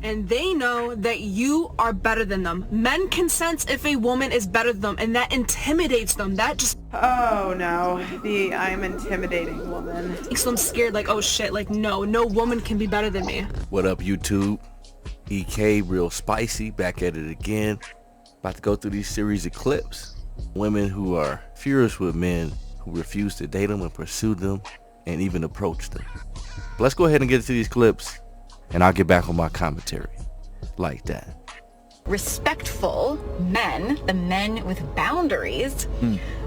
and they know that you are better than them. Men can sense if a woman is better than them, and that intimidates them. That just Oh no, the I'm intimidating woman makes them scared, like, oh shit, like no woman can be better than me. What up, YouTube? EK Real Spicy back at it again. About to go through these series of clips. Women who are furious with men who refuse to date them and pursue them and even approach them. But let's go ahead and get into these clips and I'll get back on my commentary like that. Respectful men, the men with boundaries,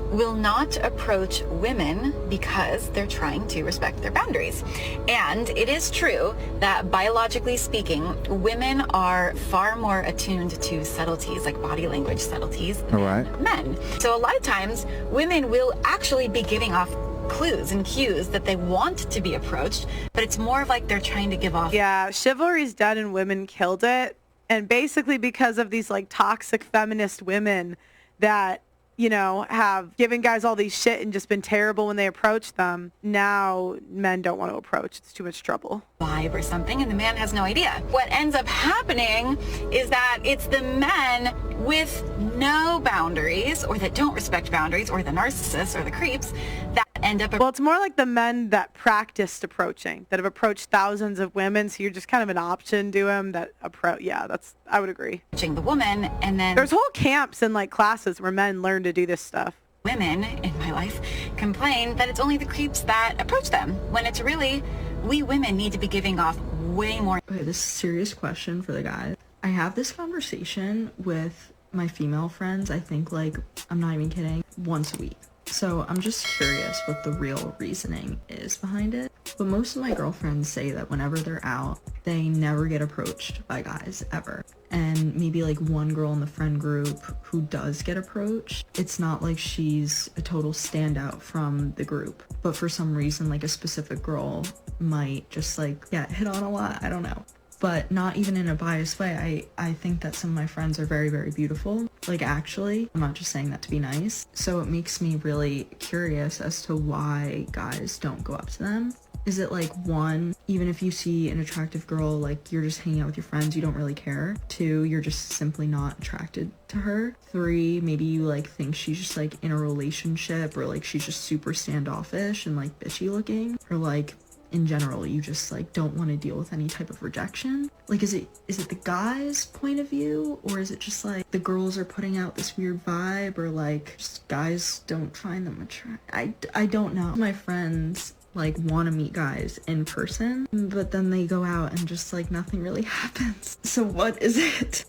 will not approach women because they're trying to respect their boundaries. And it is true that biologically speaking, women are far more attuned to subtleties, like body language subtleties, than men. So a lot of times, women will actually be giving off clues and cues that they want to be approached, but it's more of like they're trying to give off. Yeah, chivalry's dead and women killed it. And basically because of these like toxic feminist women that, you know, have given guys all these shit and just been terrible when they approach them, now men don't want to approach. It's too much trouble. Vibe or something, and the man has no idea. What ends up happening is that it's the men with no boundaries, or that don't respect boundaries, or the narcissists or the creeps that end up. Well, it's more like the men that practiced approaching, that have approached thousands of women, so you're just kind of an option to them that approach. Yeah, I would agree. Approaching the woman, and then there's whole camps and like classes where men learn to do this stuff. Women in my life complain that it's only the creeps that approach them, when it's really we women need to be giving off way more. Okay, this is a serious question for the guys. I have this conversation with my female friends, I think, like, I'm not even kidding, once a week. So I'm just curious what the real reasoning is behind it. But most of my girlfriends say that whenever they're out, they never get approached by guys, ever. And maybe like one girl in the friend group who does get approached, it's not like she's a total standout from the group. But for some reason, like a specific girl might just like get hit on a lot, I don't know. But not even in a biased way. I think that some of my friends are very, very beautiful. Like, actually, I'm not just saying that to be nice. So it makes me really curious as to why guys don't go up to them. Is it like, one, even if you see an attractive girl, like you're just hanging out with your friends, you don't really care? Two, you're just simply not attracted to her? Three, maybe you like think she's just like in a relationship, or like she's just super standoffish and like bitchy looking, or like in general you just like don't want to deal with any type of rejection. Like, is it the guy's point of view, or is it just like the girls are putting out this weird vibe, or like just guys don't find them attractive? I don't know. My friends like want to meet guys in person, but then they go out and just like nothing really happens. So what is it?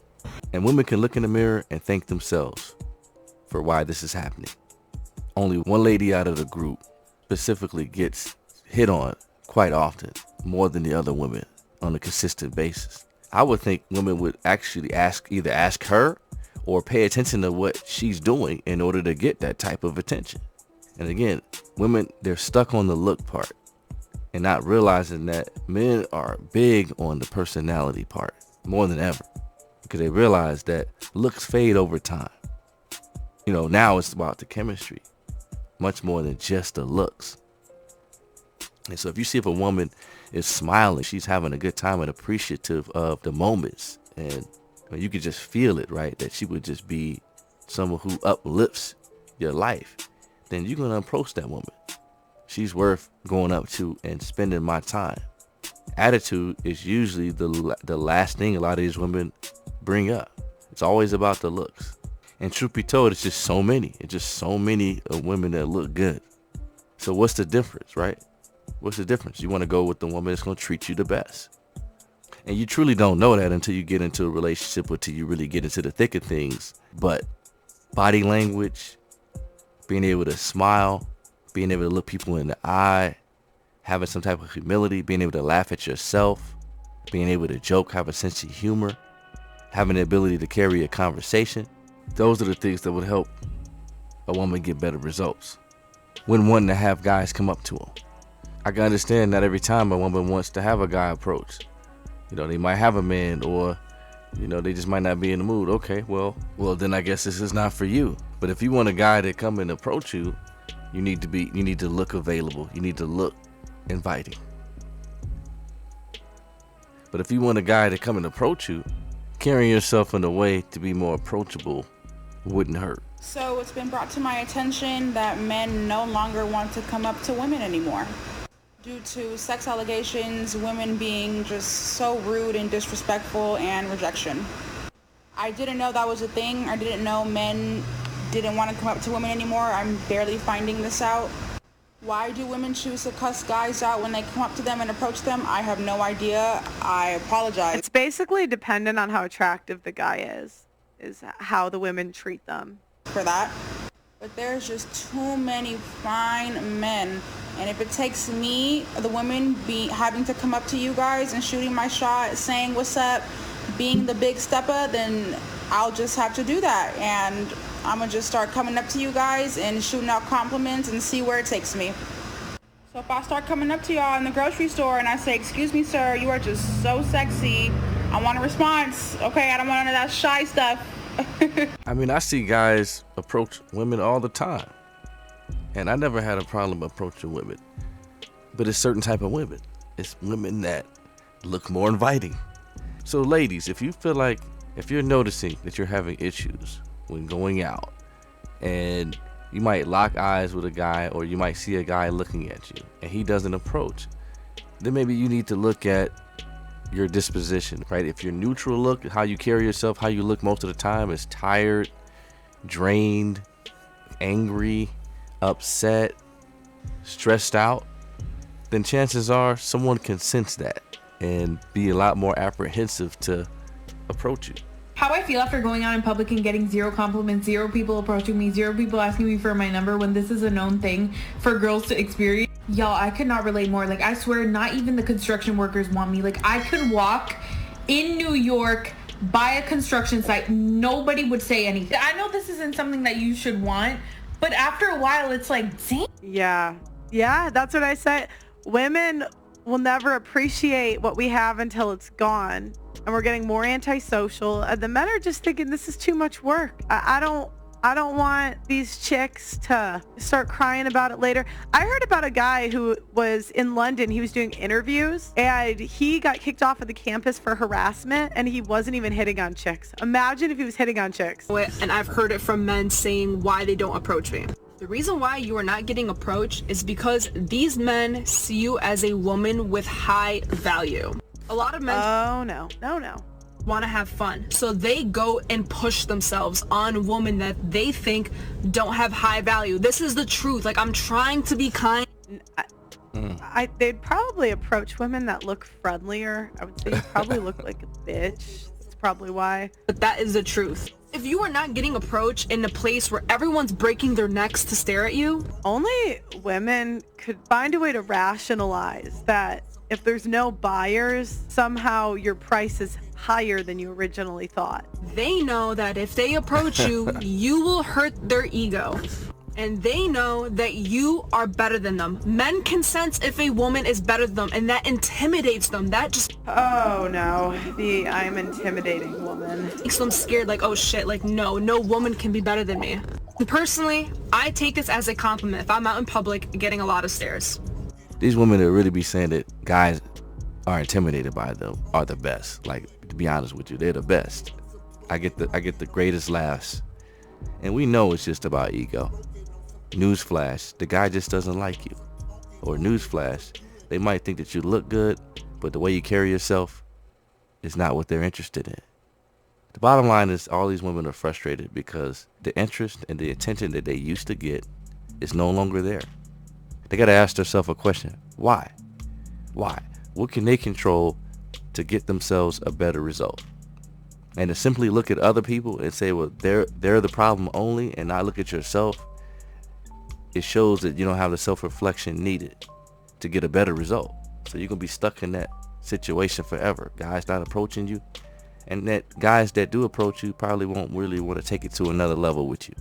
And women can look in the mirror and thank themselves for why this is happening. Only one lady out of the group specifically gets hit on quite often, more than the other women on a consistent basis. I would think women would actually either ask her or pay attention to what she's doing in order to get that type of attention. And again, women, they're stuck on the look part and not realizing that men are big on the personality part more than ever, because they realize that looks fade over time. You know, now it's about the chemistry much more than just the looks. And so if you see if a woman is smiling, she's having a good time and appreciative of the moments, and you could just feel it, right? That she would just be someone who uplifts your life, then you're going to approach that woman. She's worth going up to and spending my time. Attitude is usually the last thing a lot of these women bring up. It's always about the looks. And truth be told, it's just so many. It's just so many of women that look good. So what's the difference, right? What's the difference? You want to go with the woman that's going to treat you the best. And you truly don't know that until you get into a relationship, or till you really get into the thick of things. But body language, being able to smile, being able to look people in the eye, having some type of humility, being able to laugh at yourself, being able to joke, have a sense of humor, having the ability to carry a conversation. Those are the things that would help a woman get better results when wanting to have guys come up to them. I can understand not every time a woman wants to have a guy approach. You know, they might have a man, or, you know, they just might not be in the mood. Okay, well, then I guess this is not for you. But if you want a guy to come and approach you, you need to look available. You need to look inviting. But if you want a guy to come and approach you, carrying yourself in a way to be more approachable wouldn't hurt. So it's been brought to my attention that men no longer want to come up to women anymore due to sex allegations, women being just so rude and disrespectful, and rejection. I didn't know that was a thing. I didn't know men didn't want to come up to women anymore. I'm barely finding this out. Why do women choose to cuss guys out when they come up to them and approach them? I have no idea. I apologize. It's basically dependent on how attractive the guy is how the women treat them. For that. But there's just too many fine men. And if it takes me, the women, having to come up to you guys and shooting my shot, saying what's up, being the big stepper, then I'll just have to do that. And I'm going to just start coming up to you guys and shooting out compliments and see where it takes me. So if I start coming up to y'all in the grocery store and I say, excuse me, sir, you are just so sexy, I want a response. Okay, I don't want none of that shy stuff. I mean, I see guys approach women all the time. And I never had a problem approaching women. But it's certain type of women. It's women that look more inviting. So ladies, if you're noticing that you're having issues when going out, and you might lock eyes with a guy, or you might see a guy looking at you and he doesn't approach, then maybe you need to look at your disposition, right? If your neutral look, how you carry yourself, how you look most of the time is tired, drained, angry, upset, stressed out, then chances are someone can sense that and be a lot more apprehensive to approach you. How I feel after going out in public and getting 0 compliments, 0 people approaching me, 0 people asking me for my number when this is a known thing for girls to experience. Y'all, I could not relate more. Like, I swear, not even the construction workers want me. Like, I could walk in New York by a construction site. Nobody would say anything. I know this isn't something that you should want, but after a while, it's like, damn. Yeah, that's what I said. Women will never appreciate what we have until it's gone. And we're getting more antisocial. And the men are just thinking this is too much work. I don't want these chicks to start crying about it later. I heard about a guy who was in London. He was doing interviews and he got kicked off of the campus for harassment, and he wasn't even hitting on chicks. Imagine if he was hitting on chicks. And I've heard it from men saying why they don't approach me. The reason why you are not getting approached is because these men see you as a woman with high value. A lot of men no want to have fun, so they go and push themselves on women that they think don't have high value. This is the truth. Like, I'm trying to be kind. They'd probably approach women that look friendlier. I would say you probably look like a bitch. That's probably why. But that is the truth. If you are not getting approached in a place where everyone's breaking their necks to stare at you, only women could find a way to rationalize that if there's no buyers, somehow your price is higher than you originally thought. They know that if they approach you, you will hurt their ego. And they know that you are better than them. Men can sense if a woman is better than them, and that intimidates them. That just... Oh no, I'm intimidating woman. Makes them scared, like, oh shit, like, no woman can be better than me. And personally, I take this as a compliment if I'm out in public getting a lot of stares. These women that really be saying that guys are intimidated by them are the best. Like, to be honest with you, they're the best. I get the greatest laughs. And we know it's just about ego. Newsflash, the guy just doesn't like you. Or newsflash, they might think that you look good, but the way you carry yourself is not what they're interested in. The bottom line is all these women are frustrated because the interest and the attention that they used to get is no longer there. They got to ask themselves a question. Why? What can they control to get themselves a better result? And to simply look at other people and say, well, they're the problem only, and not look at yourself, it shows that you don't have the self-reflection needed to get a better result. So you're going to be stuck in that situation forever. Guys not approaching you, and that guys that do approach you probably won't really want to take it to another level with you.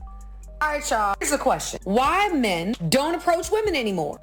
All right, y'all, here's a question. Why men don't approach women anymore?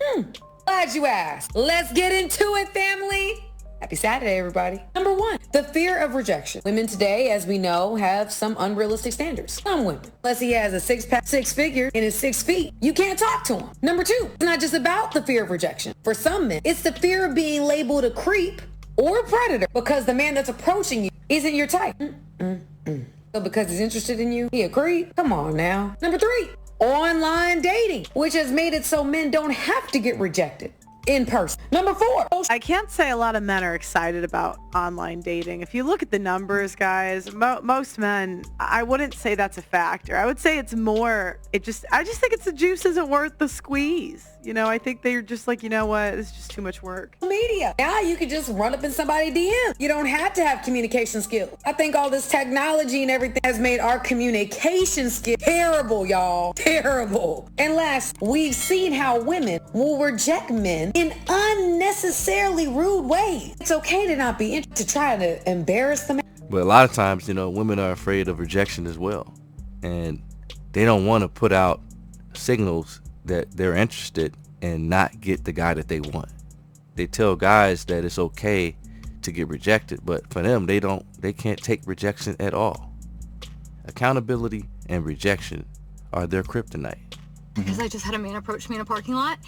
Glad you asked. Let's get into it, family. Happy Saturday, everybody. Number 1, the fear of rejection. Women today, as we know, have some unrealistic standards. Some women. Unless he has a six-pack, 6 figure, and is 6 feet, you can't talk to him. Number 2, it's not just about the fear of rejection. For some men, it's the fear of being labeled a creep or a predator because the man that's approaching you isn't your type. So because he's interested in you, he agreed? Come on now. Number 3, online dating, which has made it so men don't have to get rejected in person. Number 4. I can't say a lot of men are excited about online dating. If you look at the numbers, guys, most men, I wouldn't say that's a factor. I would say it's more, I just think it's the juice isn't worth the squeeze. You know, I think they're just like, you know what, it's just too much work. Media. Now you can just run up in somebody's DM. You don't have to have communication skills. I think all this technology and everything has made our communication skills terrible, y'all. Terrible. And last, we've seen how women will reject men in unnecessarily rude ways. It's okay to not be interested, to try to embarrass them. But a lot of times, you know, women are afraid of rejection as well. And they don't want to put out signals that they're interested and not get the guy that they want. They tell guys that it's okay to get rejected, but for them, they can't take rejection at all. Accountability and rejection are their kryptonite. Because I just had a man approach me in a parking lot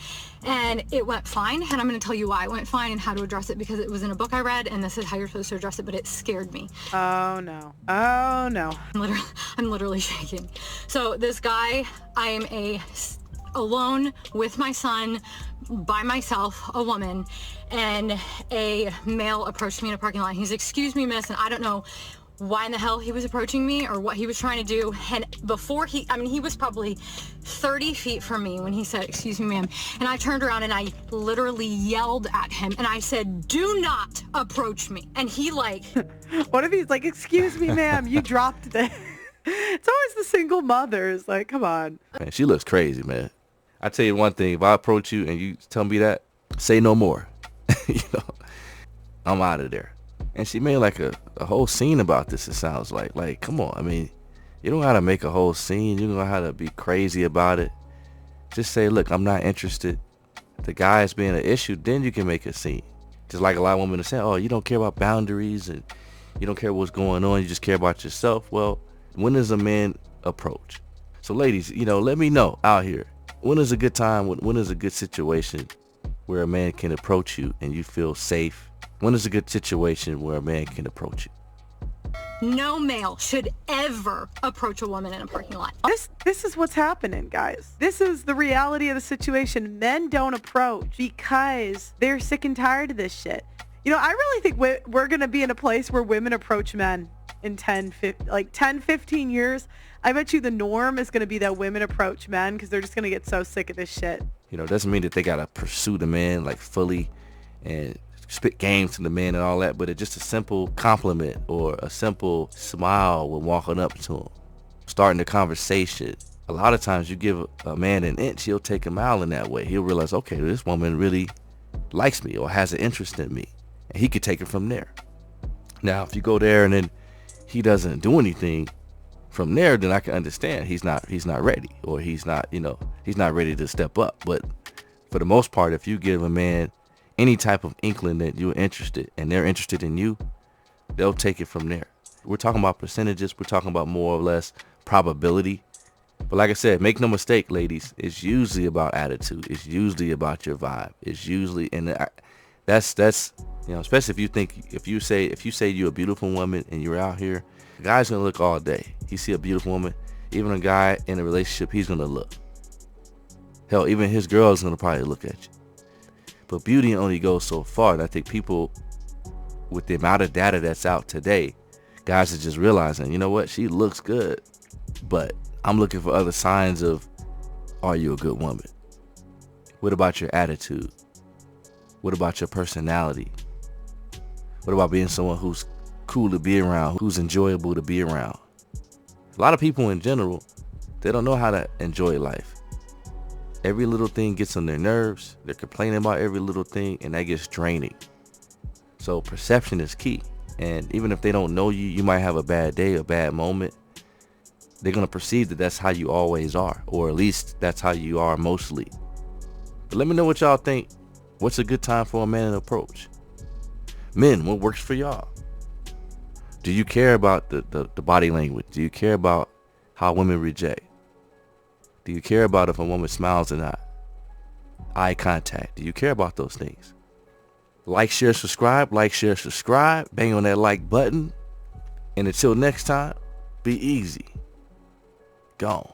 and it went fine, and I'm going to tell you why it went fine and how to address it, because it was in a book I read and this is how you're supposed to address it, but it scared me. Oh no. Oh no. I'm literally shaking. So this guy, I am alone with my son, by myself, a woman, and a male approached me in a parking lot. He's, "Excuse me, miss," and I don't know why in the hell he was approaching me or what he was trying to do. And before he was probably 30 feet from me when he said, "Excuse me, ma'am," and I turned around and I literally yelled at him and I said, "Do not approach me." And he like, what if he's like, "Excuse me, ma'am, you dropped it." It's always the single mothers. Like, come on. Man, she looks crazy, man. I tell you one thing, if I approach you and you tell me that, say no more. You know, I'm out of there. And she made like a whole scene about this, it sounds like. Like, come on. I mean, you don't know how to make a whole scene. You don't know how to be crazy about it. Just say, "Look, I'm not interested." If the guy is being an issue, then you can make a scene. Just like a lot of women are saying, "Oh, you don't care about boundaries and you don't care what's going on. You just care about yourself." Well, when does a man approach? So ladies, you know, let me know out here. When is a good time? When is a good situation where a man can approach you and you feel safe? When is a good situation where a man can approach you? no male should ever approach a woman in a parking lot. This is what's happening, guys. This is the reality of the situation. Men don't approach because they're sick and tired of this shit. You know, I really think we're going to be in a place where women approach men in 10, 15 years. I bet you the norm is going to be that women approach men because they're just going to get so sick of this shit. You know, it doesn't mean that they got to pursue the man like fully and spit game to the man and all that, but it's just a simple compliment or a simple smile when walking up to him, starting the conversation. A lot of times you give a man an inch, he'll take a mile in that way. He'll realize, okay, this woman really likes me or has an interest in me, and he could take it from there. Now, if you go there and then he doesn't do anything from there, then I can understand he's not ready, or he's not ready to step up. But for the most part, if you give a man any type of inkling that you're interested and they're interested in you, they'll take it from there. We're talking about percentages. We're talking about more or less probability. But like I said, make no mistake, ladies, it's usually about attitude. It's usually about your vibe. It's usually, and that's you know, especially if you say you're a beautiful woman and you're out here, a guy's gonna look all day. He see a beautiful woman, even a guy in a relationship, he's gonna look. Hell, even his girl is gonna probably look at you. But beauty only goes so far. And I think people, with the amount of data that's out today, guys are just realizing, you know what, she looks good, but I'm looking for other signs of, are you a good woman? What about your attitude? What about your personality? What about being someone who's cool to be around, who's enjoyable to be around? A lot of people in general, they don't know how to enjoy life. Every little thing gets on their nerves. They're complaining about every little thing, and that gets draining. So perception is key. And even if they don't know you, you might have a bad day, a bad moment. They're going to perceive that that's how you always are, or at least that's how you are mostly. But let me know what y'all think. What's a good time for a man to approach? Men, what works for y'all? Do you care about the body language? Do you care about how women reject? Do you care about if a woman smiles or not? Eye contact. Do you care about those things? Like, share, subscribe. Like, share, subscribe. Bang on that like button. And until next time, be easy. Gone.